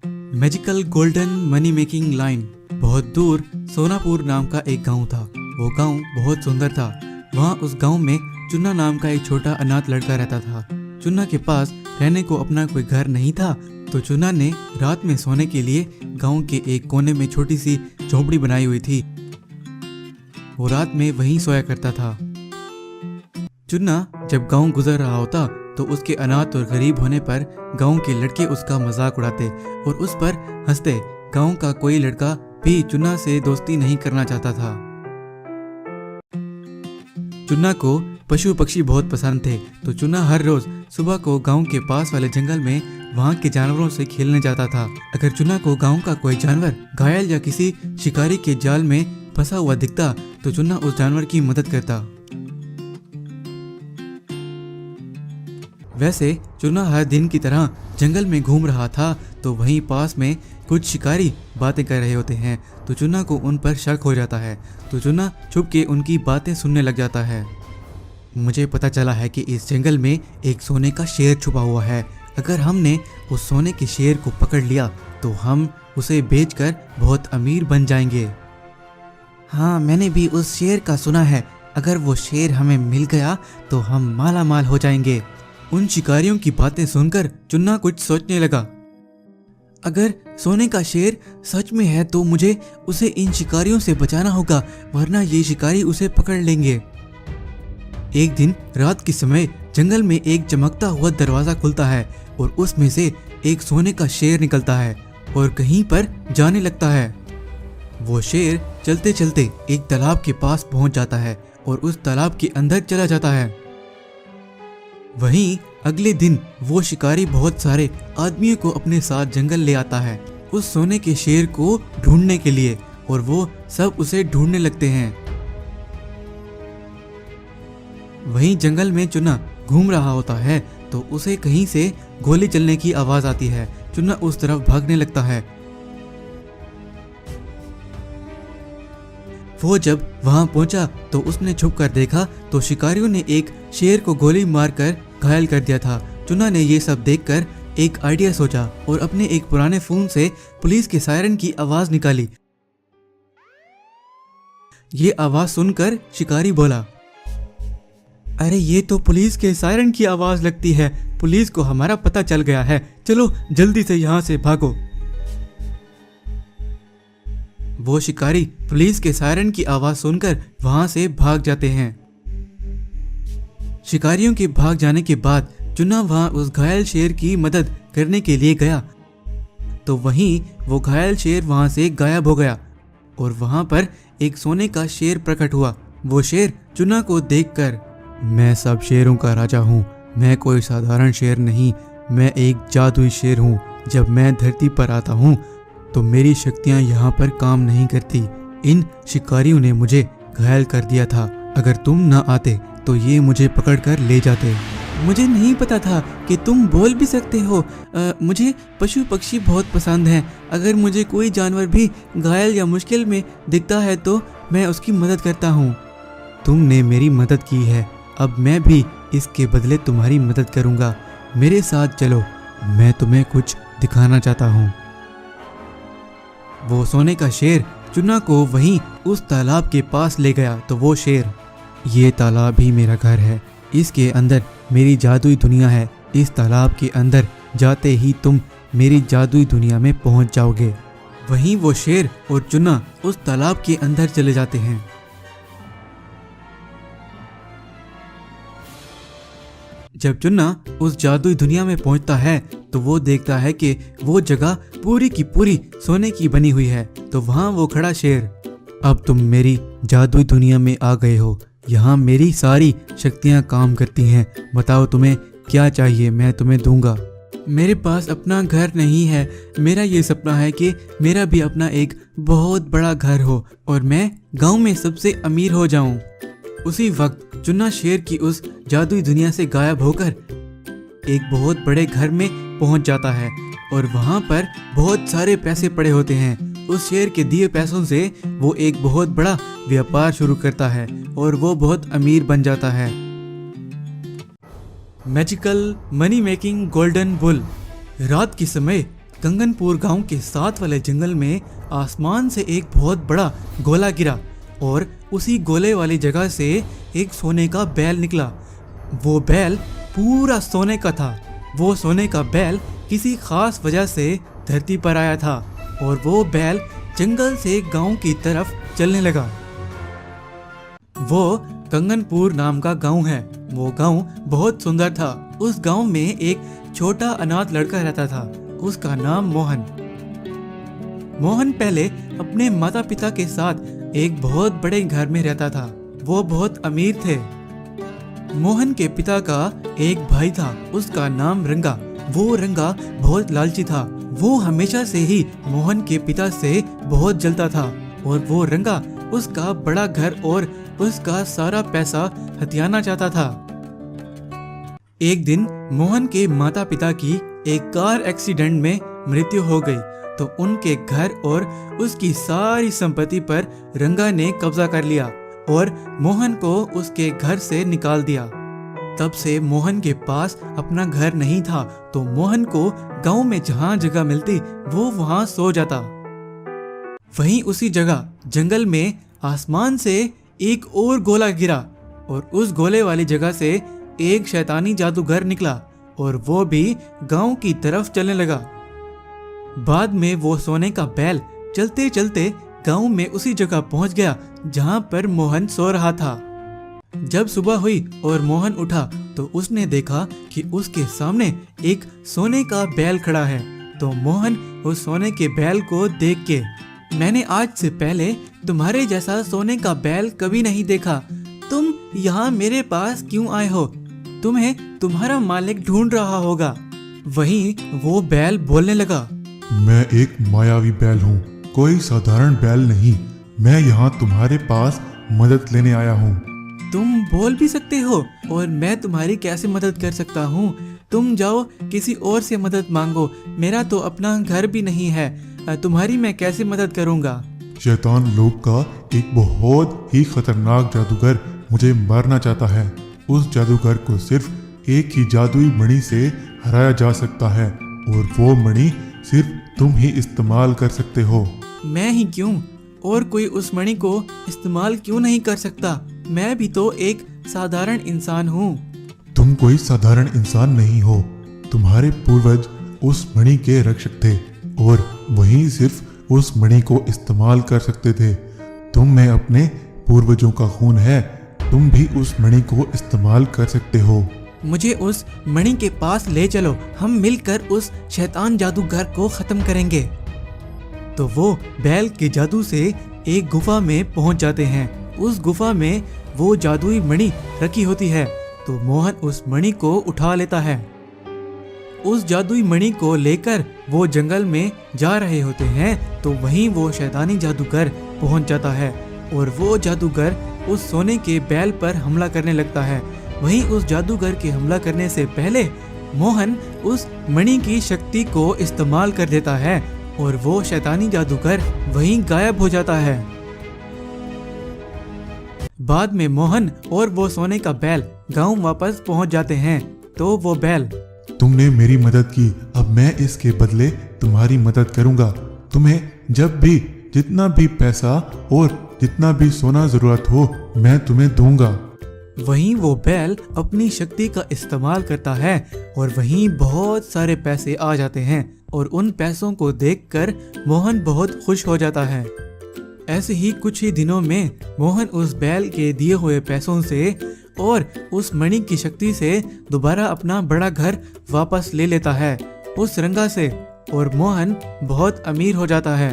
Magical golden money making line. बहुत दूर सोनापुर नाम का एक गांव था। वो गांव बहुत सुंदर था। वहाँ उस गांव में चुन्ना नाम का एक छोटा अनाथ लड़का रहता था। चुन्ना के पास रहने को अपना कोई घर नहीं था, तो चुन्ना ने रात में सोने के लिए गांव के एक कोने में छोटी सी झोपड़ी बनाई हुई थी। वो रात में वहीं सोया करता था। चुन्ना जब गांव गुजर रहा होता तो उसके अनाथ और गरीब होने पर गांव के लड़के उसका मजाक उड़ाते और उस पर हंसते। गांव का कोई लड़का भी चुन्ना से दोस्ती नहीं करना चाहता था। चुन्ना को पशु पक्षी बहुत पसंद थे, तो चुन्ना हर रोज सुबह को गांव के पास वाले जंगल में वहां के जानवरों से खेलने जाता था। अगर चुन्ना को गांव का कोई जानवर घायल या किसी शिकारी के जाल में फंसा हुआ दिखता तो चुन्ना उस जानवर की मदद करता। वैसे चुन्ना हर दिन की तरह जंगल में घूम रहा था, तो वहीं पास में कुछ शिकारी बातें कर रहे होते हैं, तो चुन्ना को उन पर शक हो जाता है। तो चुन्ना छुप के उनकी बातें सुनने लग जाता है। मुझे पता चला है कि इस जंगल में एक सोने का शेर छुपा हुआ है। अगर हमने उस सोने के शेर को पकड़ लिया तो हम उसे बेचकर बहुत अमीर बन जाएंगे। हाँ, मैंने भी उस शेर का सुना है। अगर वो शेर हमें मिल गया तो हम माला माल हो जाएंगे। उन शिकारियों की बातें सुनकर चुन्ना कुछ सोचने लगा। अगर सोने का शेर सच में है तो मुझे उसे इन शिकारियों से बचाना होगा, वरना ये शिकारी उसे पकड़ लेंगे। एक दिन रात के समय जंगल में एक चमकता हुआ दरवाजा खुलता है और उसमें से एक सोने का शेर निकलता है और कहीं पर जाने लगता है। वो शेर चलते चलते एक तालाब के पास पहुंच जाता है और उस तालाब के अंदर चला जाता है। वहीं अगले दिन वो शिकारी बहुत सारे आदमियों को अपने साथ जंगल ले आता है उस सोने के शेर को ढूंढने के लिए, और वो सब उसे ढूंढने लगते हैं। वहीं जंगल में चुन्ना घूम रहा होता है तो उसे कहीं से गोली चलने की आवाज आती है। चुन्ना उस तरफ भागने लगता है। वो जब वहां पहुंचा तो उसने छुप कर देखा तो शिकारियों ने एक शेर को गोली मारकर घायल कर दिया था। चुन्ना ने ये सब देखकर एक आइडिया सोचा और अपने एक पुराने फोन से पुलिस के सायरन की आवाज निकाली। ये आवाज सुनकर शिकारी बोला, अरे ये तो पुलिस के सायरन की आवाज लगती है। पुलिस को हमारा पता चल गया है, चलो जल्दी से यहाँ से भागो। वो शिकारी पुलिस के सायरन की आवाज सुनकर वहां से भाग जाते हैं। शिकारियों के भाग जाने के बाद चुन्ना वहां उस घायल शेर की मदद करने के लिए गया, तो वहीं वो घायल शेर वहां से गायब हो गया और वहां पर एक सोने का शेर प्रकट हुआ। वो शेर चुन्ना को देखकर, मैं सब शेरों का राजा हूँ, मैं कोई साधारण शेर नहीं, मैं एक जादुई शेर हूँ। जब मैं धरती पर आता हूँ तो मेरी शक्तियाँ यहाँ पर काम नहीं करती। इन शिकारियों ने मुझे घायल कर दिया था। अगर तुम न आते तो ये मुझे पकड़कर ले जाते। मुझे नहीं पता था कि तुम बोल भी सकते हो। मुझे पशु पक्षी बहुत पसंद हैं। अगर मुझे कोई जानवर भी घायल या मुश्किल में दिखता है तो मैं उसकी मदद करता हूँ। तुमने मेरी मदद की है, अब मैं भी इसके बदले तुम्हारी मदद करूँगा। मेरे साथ चलो, मैं तुम्हें कुछ दिखाना चाहता हूँ। वो सोने का शेर चुन्ना को वहीं उस तालाब के पास ले गया। तो वो शेर, ये तालाब ही मेरा घर है, इसके अंदर मेरी जादुई दुनिया है। इस तालाब के अंदर जाते ही तुम मेरी जादुई दुनिया में पहुंच जाओगे। वहीं वो शेर और चुन्ना उस तालाब के अंदर चले जाते हैं। जब चुन्ना उस जादुई दुनिया में पहुंचता है तो वो देखता है कि वो जगह पूरी की पूरी सोने की बनी हुई है। तो वहां वो खड़ा शेर, अब तुम मेरी जादुई दुनिया में आ गए हो, यहाँ मेरी सारी शक्तियाँ काम करती हैं। बताओ तुम्हें क्या चाहिए, मैं तुम्हें दूंगा। मेरे पास अपना घर नहीं है। मेरा ये सपना है कि मेरा भी अपना एक बहुत बड़ा घर हो और मैं गांव में सबसे अमीर हो जाऊं। उसी वक्त चुन्ना शेर की उस जादुई दुनिया से गायब होकर एक बहुत बड़े घर में पहुंच जाता है और वहां पर बहुत सारे पैसे पड़े होते हैं। उस शेर के दिए पैसों से वो एक बहुत बड़ा व्यापार शुरू करता है और वो बहुत अमीर बन जाता है। Magical money making golden bull. रात के समय कंगनपुर गांव के साथ वाले जंगल में आसमान से एक बहुत बड़ा गोला गिरा और उसी गोले वाली जगह से एक सोने का बैल निकला। वो बैल पूरा सोने का था। वो सोने का बैल किसी खास वजह से धरती पर आया था और वो बैल जंगल से गांव की तरफ चलने लगा। वो कंगनपुर नाम का गांव है। वो गांव बहुत सुंदर था। उस गांव में एक छोटा अनाथ लड़का रहता था। उसका नाम मोहन। मोहन पहले अपने माता पिता के साथ एक बहुत बड़े घर में रहता था। वो बहुत अमीर थे। मोहन के पिता का एक भाई था। उसका नाम रंगा। वो रंगा बहुत लालची था। वो हमेशा से ही मोहन के पिता से बहुत जलता था और वो रंगा उसका बड़ा घर और उसका सारा पैसा हथियाना चाहता था। एक दिन मोहन के माता पिता की एक कार एक्सीडेंट में मृत्यु हो गई तो उनके घर और उसकी सारी संपत्ति पर रंगा ने कब्जा कर लिया और मोहन को उसके घर से निकाल दिया। तब से मोहन के पास अपना घर नहीं था तो मोहन को गांव में जहां जगह मिलती वो वहां सो जाता। वहीं उसी जगह जंगल में आसमान से एक और गोला गिरा और उस गोले वाली जगह से एक शैतानी जादूगर निकला और वो भी गांव की तरफ चलने लगा। बाद में वो सोने का बैल चलते चलते गांव में उसी जगह पहुंच गया जहां पर मोहन सो रहा था। जब सुबह हुई और मोहन उठा तो उसने देखा कि उसके सामने एक सोने का बैल खड़ा है। तो मोहन उस सोने के बैल को देख के, मैंने आज से पहले तुम्हारे जैसा सोने का बैल कभी नहीं देखा। तुम यहाँ मेरे पास क्यों आए हो? तुम्हें तुम्हारा मालिक ढूंढ रहा होगा। वहीं वो बैल बोलने लगा, मैं एक मायावी बैल हूँ, कोई साधारण बैल नहीं। मैं यहाँ तुम्हारे पास मदद लेने आया हूँ। तुम बोल भी सकते हो और मैं तुम्हारी कैसे मदद कर सकता हूँ? तुम जाओ किसी और से मदद मांगो। मेरा तो अपना घर भी नहीं है। तुम्हारी मैं कैसे मदद करूँगा? शैतान लोक का एक बहुत ही खतरनाक जादूगर मुझे मारना चाहता है। उस जादूगर को सिर्फ एक ही जादुई मणि से हराया जा सकता है और वो मणि सिर्फ तुम ही इस्तेमाल कर सकते हो। मैं ही क्यों? और कोई उस मणि को इस्तेमाल क्यों नहीं कर सकता? मैं भी तो एक साधारण इंसान हूँ। तुम कोई साधारण इंसान नहीं हो। तुम्हारे पूर्वज उस मणि के रक्षक थे और वही सिर्फ उस मणि को इस्तेमाल कर सकते थे। तुम में अपने पूर्वजों का खून है। तुम भी उस मणि को इस्तेमाल कर सकते हो। मुझे उस मणि के पास ले चलो। हम मिलकर उस शैतान जादूगर को खत्म करेंगे। तो वो बैल के जादू से एक गुफा में पहुंच जाते हैं। उस गुफा में वो जादुई मणि रखी होती है तो मोहन उस मणि को उठा लेता है। उस जादुई मणि को लेकर वो जंगल में जा रहे होते हैं तो वहीं वो शैतानी जादूगर पहुंच जाता है और वो जादूगर उस सोने के बैल पर हमला करने लगता है। वहीं उस जादूगर के हमला करने से पहले मोहन उस मणि की शक्ति को इस्तेमाल कर देता है और वो शैतानी जादूगर वहीं गायब हो जाता है। बाद में मोहन और वो सोने का बैल गांव वापस पहुंच जाते हैं तो वो बैल, तुमने मेरी मदद की, अब मैं इसके बदले तुम्हारी मदद करूंगा। तुम्हें जब भी जितना भी पैसा और जितना भी सोना जरूरत हो मैं तुम्हें दूंगा। वहीं वो बैल अपनी शक्ति का इस्तेमाल करता है और वहीं बहुत सारे पैसे आ जाते हैं और उन पैसों को देखकर मोहन बहुत खुश हो जाता है। ऐसे ही कुछ ही दिनों में मोहन उस बैल के दिए हुए पैसों से और उस मणि की शक्ति से दोबारा अपना बड़ा घर वापस ले लेता है उस रंगा से और मोहन बहुत अमीर हो जाता है।